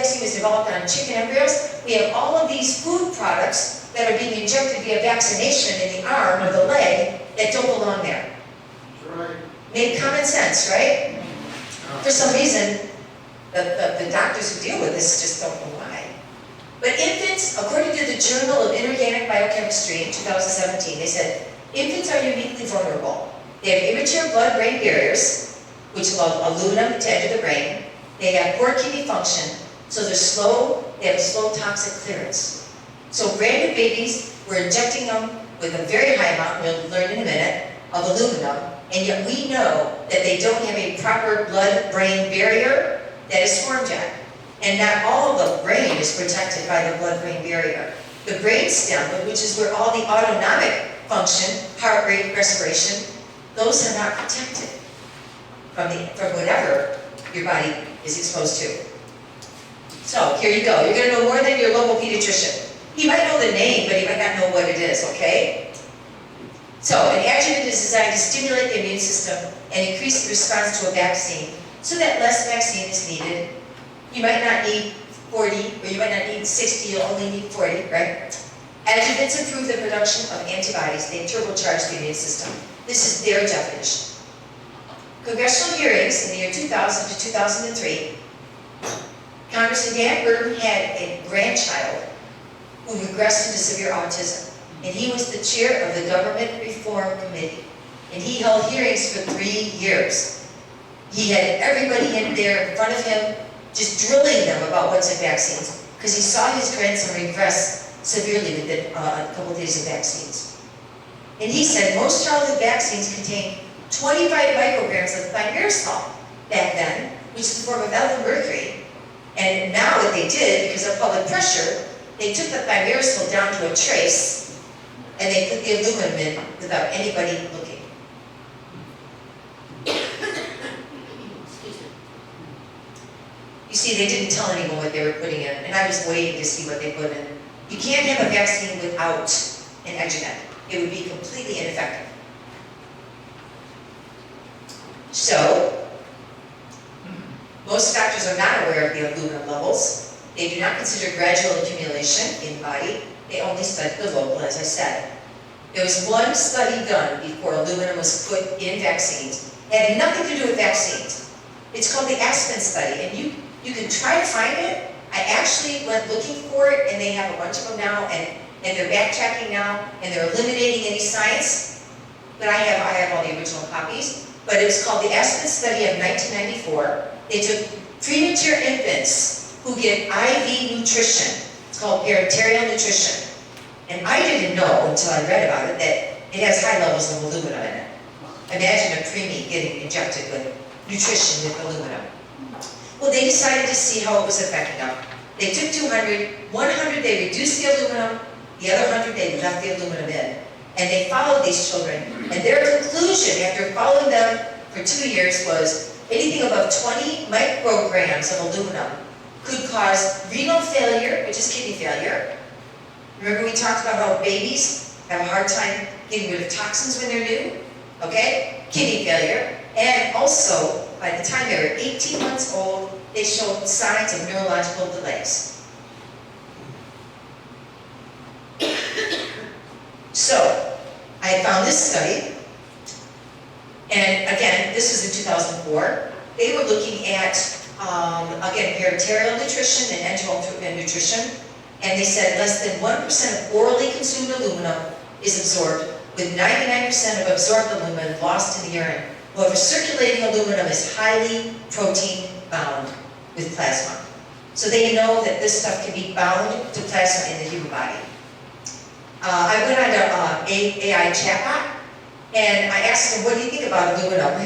vaccine was developed on chicken embryos. We have all of these food products that are being injected via vaccination in the arm or the leg that don't belong there. Right. Made common sense, right? For some reason, the doctors who deal with this just don't know why. But infants, according to the Journal of Inorganic Biochemistry in 2017, they said, infants are uniquely vulnerable. They have immature blood-brain barriers, which allow aluminum to enter the brain. They have poor kidney function, so they have a slow toxic clearance. So brand new babies, we're injecting them with a very high amount, we'll learn in a minute, of aluminum, and yet we know that they don't have a proper blood-brain barrier that is formed yet. And not all of the brain is protected by the blood-brain barrier. The brain stem, which is where all the autonomic function, heart rate, respiration, those are not protected from whatever your body is exposed to. So here you go. You're going to know more than your local pediatrician. He might know the name, but he might not know what it is, okay? So an adjuvant is designed to stimulate the immune system and increase the response to a vaccine so that less vaccine is needed. You might not need 40, or you might not need 60, you'll only need 40, right? Adjuvants improve the production of antibodies. They turbocharge the immune system. This is their definition. Congressional hearings in the year 2000 to 2003, Congressman Dan Burton had a grandchild who regressed into severe autism, and he was the chair of the Government Reform Committee, and he held hearings for 3 years. He had everybody in there in front of him just drilling them about what's in vaccines, because he saw his grandson regress severely within a couple of days of vaccines. And he said most childhood vaccines contain 25 micrograms of thimerosal back then, which is a form of ethyl mercury. And now what they did, because of public pressure, they took the thimerosal down to a trace, and they put the aluminum in without anybody looking. You see, they didn't tell anyone what they were putting in, and I was waiting to see what they put in. You can't have a vaccine without an adjuvant. It would be completely ineffective. So, most doctors are not aware of the aluminum levels. They do not consider gradual accumulation in the body. They only study the local, as I said. There was one study done before aluminum was put in vaccines. It had nothing to do with vaccines. It's called the Aspen study, and you can try to find it. I actually went looking for it, and they have a bunch of them now, and they're backtracking now, and they're eliminating any science. But I have all the original copies. But it was called the Aspen study of 1994. They took premature infants who get IV nutrition. It's called parenteral nutrition. And I didn't know until I read about it that it has high levels of aluminum in it. Imagine a preemie getting injected with nutrition with aluminum. Well, they decided to see how it was affecting them. They took 200, 100 they reduced the aluminum, the other 100 they left the aluminum in. And they followed these children, and their conclusion after following them for 2 years was anything above 20 micrograms of aluminum could cause renal failure, which is kidney failure. Remember we talked about how babies have a hard time getting rid of toxins when they're new? Okay? Kidney failure. And also, by the time they were 18 months old, they showed signs of neurological delays. So, I found this study, and again, this was in 2004. They were looking at, again, parenteral nutrition and enteral nutrition, and they said less than 1% of orally consumed aluminum is absorbed, with 99% of absorbed aluminum lost in the urine. However, circulating aluminum is highly protein bound with plasma. So they know that this stuff can be bound to plasma in the human body. I went on to AI chatbot, and I asked them, what do you think about aluminum?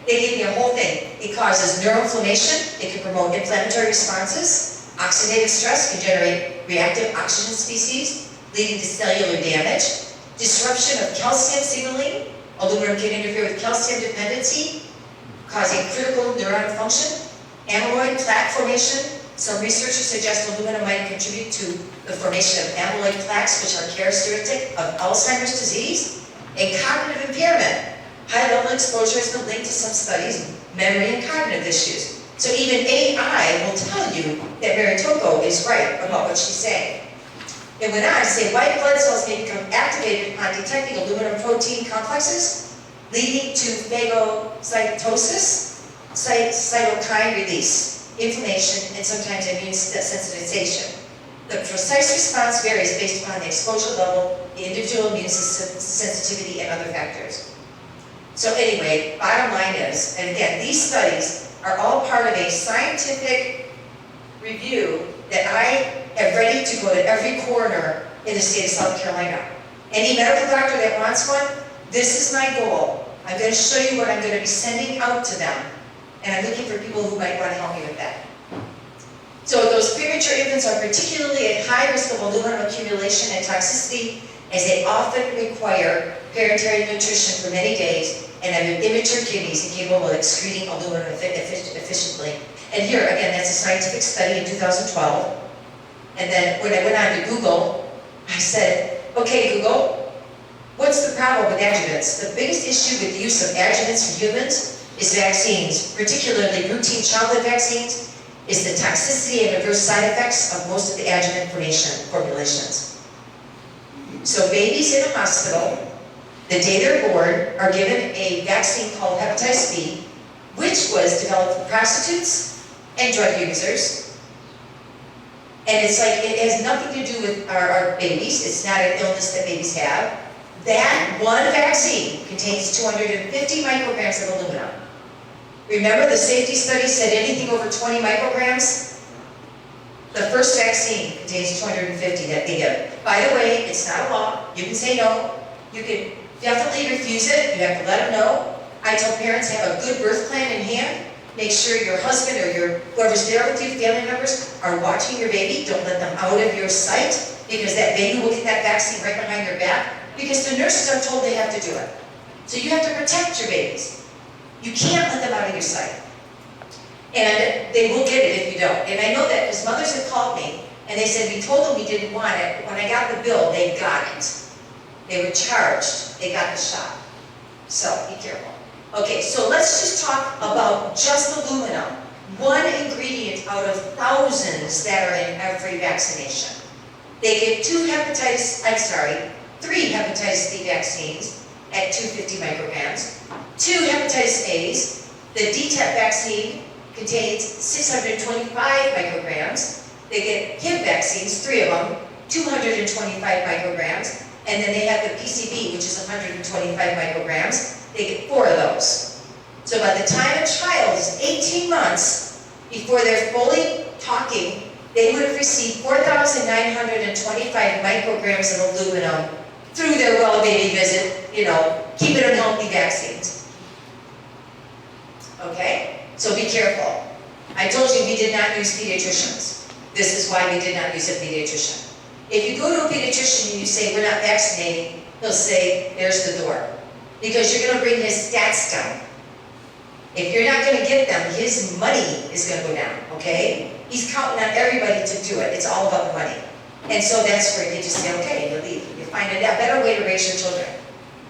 They gave me a whole thing. It causes neuroinflammation, it can promote inflammatory responses, oxidative stress can generate reactive oxygen species, leading to cellular damage, disruption of calcium signaling. Aluminum can interfere with calcium dependency, causing critical neuron function, amyloid plaque formation. Some researchers suggest aluminum might contribute to the formation of amyloid plaques, which are characteristic of Alzheimer's disease, and cognitive impairment. High-level exposure has been linked to some studies, memory and cognitive issues. So even AI will tell you that Mary Tocco is right about what she's saying. It went on to say white blood cells may become activated upon detecting aluminum protein complexes, leading to phagocytosis, cytokine release, inflammation, and sometimes immune sensitization. The precise response varies based upon the exposure level, the individual immune system sensitivity, and other factors. So anyway, bottom line is, and again, these studies are all part of a scientific review that I am ready to go to every corner in the state of South Carolina. Any medical doctor that wants one, this is my goal. I'm going to show you what I'm going to be sending out to them. And I'm looking for people who might want to help me with that. So those premature infants are particularly at high risk of aluminum accumulation and toxicity, as they often require parenteral nutrition for many days and have immature kidneys incapable of excreting aluminum efficiently. And here, again, that's a scientific study in 2012. And then when I went on to Google, I said, okay, Google, what's the problem with adjuvants? The biggest issue with the use of adjuvants for humans is vaccines, particularly routine childhood vaccines, is the toxicity and adverse side effects of most of the adjuvant formulations. So babies in a hospital, the day they're born, are given a vaccine called hepatitis B, which was developed for prostitutes and drug users. And it's like, it has nothing to do with our babies. It's not an illness that babies have. That one vaccine contains 250 micrograms of aluminum. Remember the safety study said anything over 20 micrograms? The first vaccine contains 250 that they give. By the way, it's not a law. You can say no. You can definitely refuse it. You have to let them know. I tell parents, have a good birth plan in hand. Make sure your husband or whoever's there with you, family members, are watching your baby. Don't let them out of your sight, because that baby will get that vaccine right behind their back, because the nurses are told they have to do it. So you have to protect your babies. You can't let them out of your sight. And they will get it if you don't. And I know that because mothers have called me and they said, we told them we didn't want it. When I got the bill, they got it. They were charged. They got the shot. So be careful. Okay, so let's just talk about just aluminum. One ingredient out of thousands that are in every vaccination. They get 3 hepatitis C vaccines at 250 micrograms. 2 hepatitis A's. The DTaP vaccine contains 625 micrograms. They get HIV vaccines, 3 of them, 225 micrograms. And then they have the PCV, which is 125 micrograms. They get 4 of those. So by the time a child is 18 months, before they're fully talking, they would have received 4,925 micrograms of aluminum through their well baby visit, keep it unhealthy vaccines. Okay? So be careful. I told you we did not use pediatricians. This is why we did not use a pediatrician. If you go to a pediatrician and you say, we're not vaccinating, he'll say, there's the door. Because you're going to bring his stats down. If you're not going to get them, his money is going to go down, okay? He's counting on everybody to do it. It's all about the money. And so that's where you just say, okay, you leave. You find a better way to raise your children.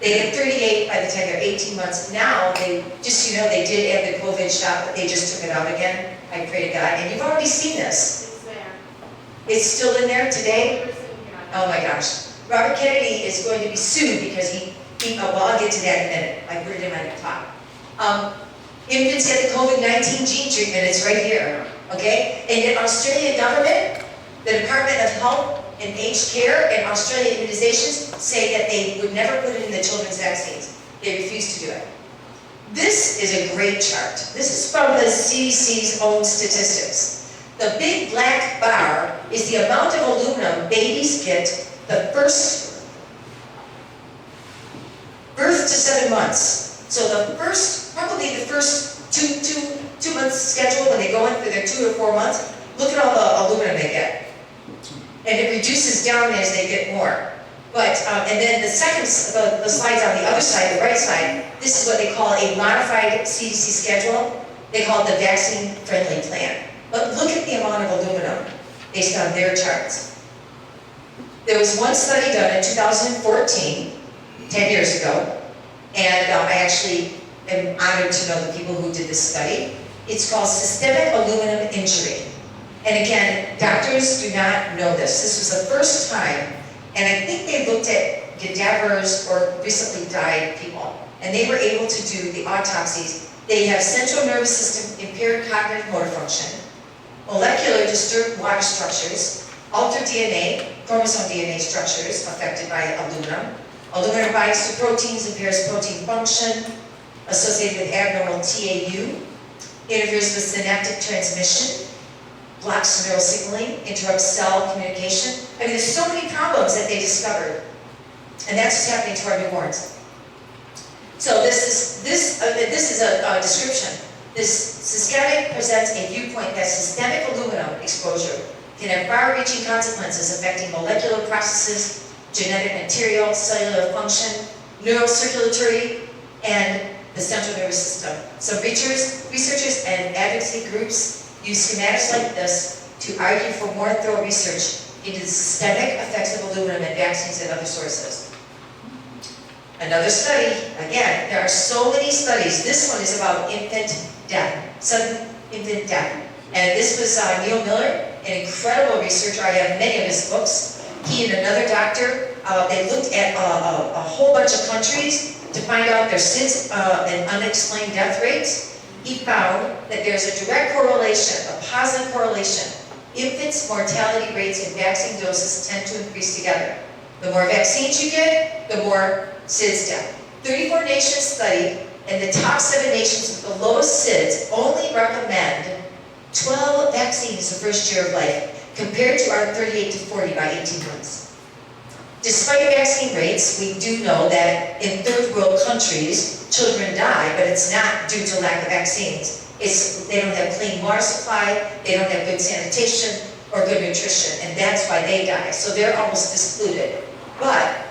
They get 38 by the time they're 18 months. Now, they did add the COVID shot, but they just took it out again. I pray to God. And you've already seen this. It's there. It's still in there today? Oh my gosh. Robert Kennedy is going to be sued because well, I'll get to that in a minute. I put it in my top. Infants get the COVID-19 gene treatment. It's right here. Okay? And the Australian government, the Department of Health and Aged Care and Australian immunizations say that they would never put it in the children's vaccines. They refuse to do it. This is a great chart. This is from the CDC's own statistics. The big black bar is the amount of aluminum babies get the first birth to 7 months. So probably the first two months schedule when they go in for their 2 or 4 months, look at all the aluminum they get. And it reduces down as they get more. But, and then the slides on the other side, the right side, this is what they call a modified CDC schedule. They call it the vaccine-friendly plan. But look at the amount of aluminum based on their charts. There was one study done in 2014, 10 years ago, and I actually am honored to know the people who did this study. It's called systemic aluminum injury. And again, doctors do not know this. This was the first time, and I think they looked at cadavers or recently died people, and they were able to do the autopsies. They have central nervous system impaired cognitive motor function, molecular disturbed water structures, altered DNA, chromosome DNA structures affected by aluminum. Aluminum binds to proteins, impairs protein function, associated with abnormal TAU, interferes with synaptic transmission, blocks neural signaling, interrupts cell communication. I mean, there's so many problems that they discovered. And that's what's happening to our newborns. So this is a description. This schematic presents a viewpoint that systemic aluminum exposure can have far-reaching consequences affecting molecular processes, genetic material, cellular function, neurocirculatory, and the central nervous system. So researchers and advocacy groups use schematics like this to argue for more thorough research into the systemic effects of aluminum in vaccines and other sources. Another study, again, there are so many studies. This one is about infant death, sudden infant death. And this was Neil Miller, an incredible researcher. I have many of his books. He and another doctor, they looked at a whole bunch of countries to find out their SIDS and unexplained death rates. He found that there's a direct correlation, a positive correlation. Infants' mortality rates and vaccine doses tend to increase together. The more vaccines you get, the more SIDS death. 34 nations studied, and the top 7 nations with the lowest SIDS only recommend 12 vaccines the first year of life, compared to our 38 to 40 by 18 months. Despite vaccine rates, we do know that in third world countries, children die, but it's not due to lack of vaccines. They don't have clean water supply, they don't have good sanitation or good nutrition, and that's why they die. So they're almost excluded. But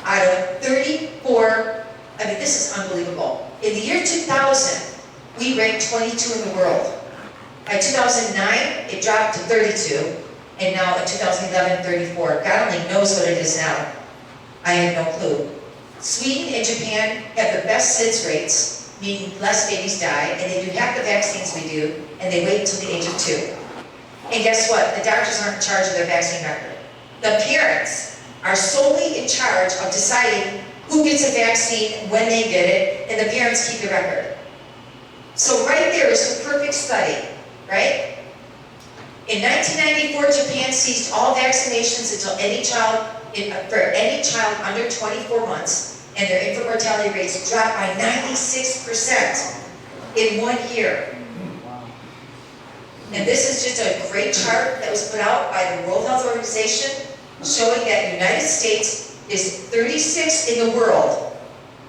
out of 34, I mean, this is unbelievable. In the year 2000, we ranked 22 in the world. By 2009, it dropped to 32. And now in 2011, 34. God only knows what it is now. I have no clue. Sweden and Japan have the best SIDS rates, meaning less babies die, and they do half the vaccines we do, and they wait until the age of 2. And guess what? The doctors aren't in charge of their vaccine record. The parents are solely in charge of deciding who gets a vaccine, when they get it, and the parents keep the record. So right there is the perfect study, right? In 1994, Japan ceased all vaccinations until for any child under 24 months, and their infant mortality rates dropped by 96% in 1 year. And this is just a great chart that was put out by the World Health Organization showing that the United States is 36 in the world.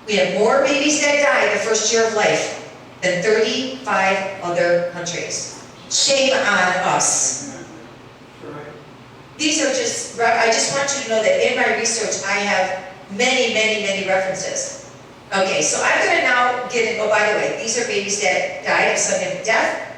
We have more babies that die the first year of life than 35 other countries. Shame on us. These are I just want you to know that in my research, I have many, many, many references. Okay, so I'm going to now get in, oh, by the way, these are babies that died of sudden death.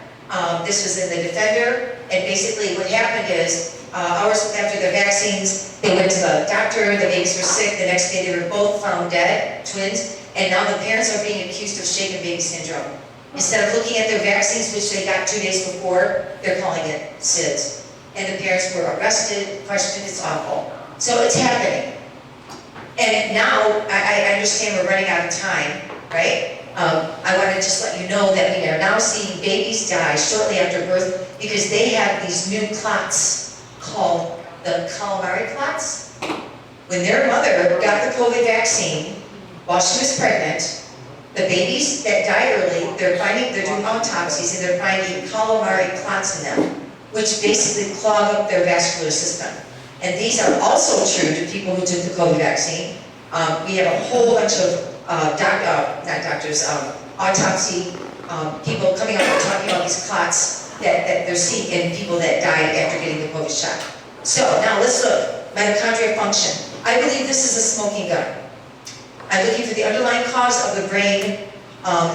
This was in the Defender, and basically what happened is, hours after their vaccines, they went to the doctor, the babies were sick, the next day they were both found dead, twins, and now the parents are being accused of shaken baby syndrome. Instead of looking at their vaccines, which they got 2 days before, they're calling it SIDS. And the parents were arrested, questioned, it's awful. So it's happening. And now, I understand we're running out of time, right? I want to just let you know that we are now seeing babies die shortly after birth because they have these new clots called the calamari clots. When their mother got the COVID vaccine while she was pregnant, the babies that die early, they're doing autopsies and they're finding calamari clots in them, which basically clog up their vascular system. And these are also true to people who took the COVID vaccine. We have a whole bunch of autopsy people coming up and talking about these clots that they're seeing in people that died after getting the COVID shot. So now let's look, mitochondria function. I believe this is a smoking gun. I'm looking for the underlying cause of the brain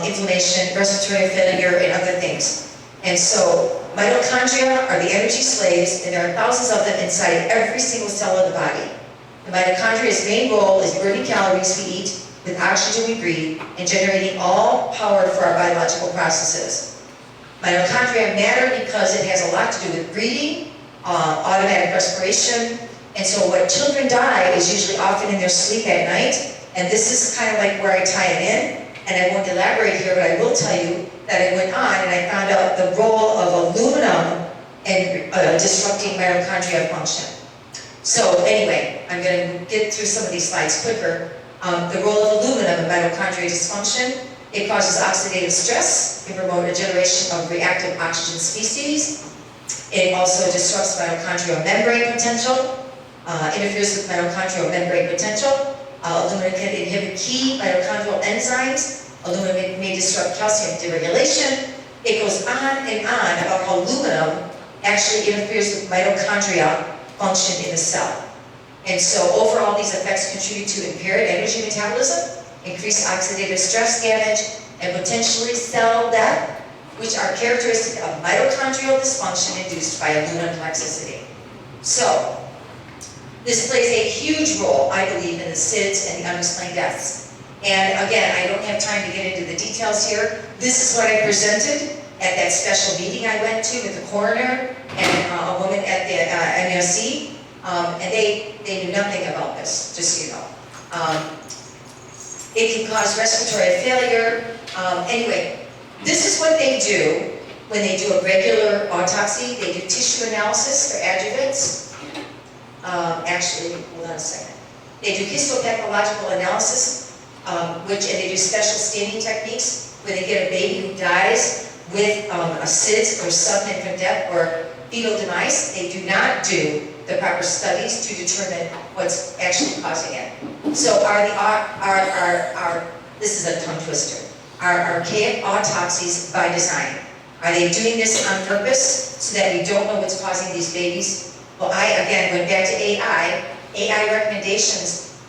inflammation, respiratory failure, and other things. And so mitochondria are the energy slaves, and there are thousands of them inside every single cell of the body. The mitochondria's main role is burning calories we eat, with oxygen we breathe and generating all power for our biological processes. Mitochondria matter because it has a lot to do with breathing, automatic respiration, and so when children die is usually often in their sleep at night, and this is kind of like where I tie it in, and I won't elaborate here, but I will tell you that I went on and I found out the role of aluminum in disrupting mitochondria function. So anyway, I'm going to get through some of these slides quicker. The role of aluminum in mitochondria dysfunction: it causes oxidative stress, it promotes a generation of reactive oxygen species. It also disrupts mitochondrial membrane potential, interferes with mitochondrial membrane potential. Aluminum can inhibit key mitochondrial enzymes. Aluminum may disrupt calcium deregulation. It goes on and on about how aluminum actually interferes with mitochondria function in the cell. And so overall, these effects contribute to impaired energy metabolism, increased oxidative stress damage, and potentially cell death, which are characteristic of mitochondrial dysfunction induced by aluminum toxicity. So, this plays a huge role, I believe, in the SIDS and the unexplained deaths. And again, I don't have time to get into the details here. This is what I presented at that special meeting I went to with the coroner and a woman at the MSC. And they knew nothing about this, just so you know. It can cause respiratory failure. Anyway, this is what they do when they do a regular autopsy. They do tissue analysis for adjuvants. Actually, hold on a second. They do histopathological analysis, and they do special staining techniques when they get a baby who dies with a SIDS or sudden infant death or fetal demise. They do not do the proper studies to determine what's actually causing it. So this is a tongue twister. Are archaic autopsies by design? Are they doing this on purpose so that we don't know what's causing these babies? Well, I, again, went back to AI. AI recommendations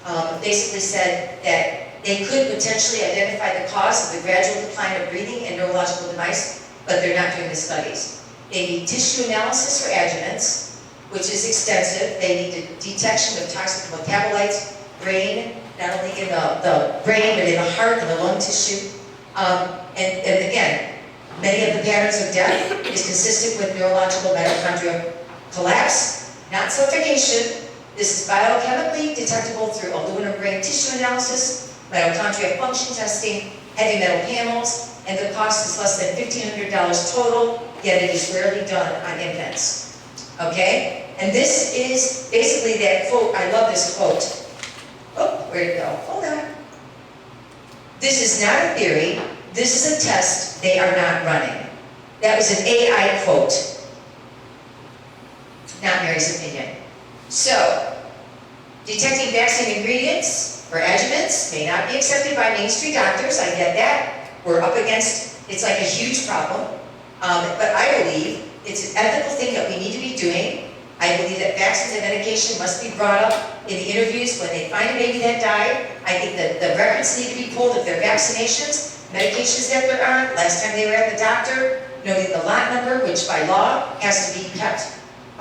basically said that they could potentially identify the cause of the gradual decline of breathing and neurological demise, but they're not doing the studies. They need tissue analysis for adjuvants, which is extensive. They need the detection of toxic metabolites, brain, not only in the brain, but in the heart and the lung tissue. And again, many of the patterns of death is consistent with neurological mitochondrial collapse, not suffocation. This is biochemically detectable through aluminum brain tissue analysis, mitochondria function testing, heavy metal panels, and the cost is less than $1,500 total, yet it is rarely done on infants. Okay? And this is basically that quote. I love this quote. Oh, where'd it go? Hold on. This is not a theory. This is a test they are not running. That was an AI quote, not Mary's opinion. So, detecting vaccine ingredients or adjuvants may not be accepted by mainstream doctors. I get that. We're up against, it's like a huge problem. But I believe it's an ethical thing that we need to be doing. I believe that vaccines and medication must be brought up in the interviews when they find a baby that died. I think that the records need to be pulled of their vaccinations, medications that they're on, last time they were at the doctor, noting the lot number, which by law has to be kept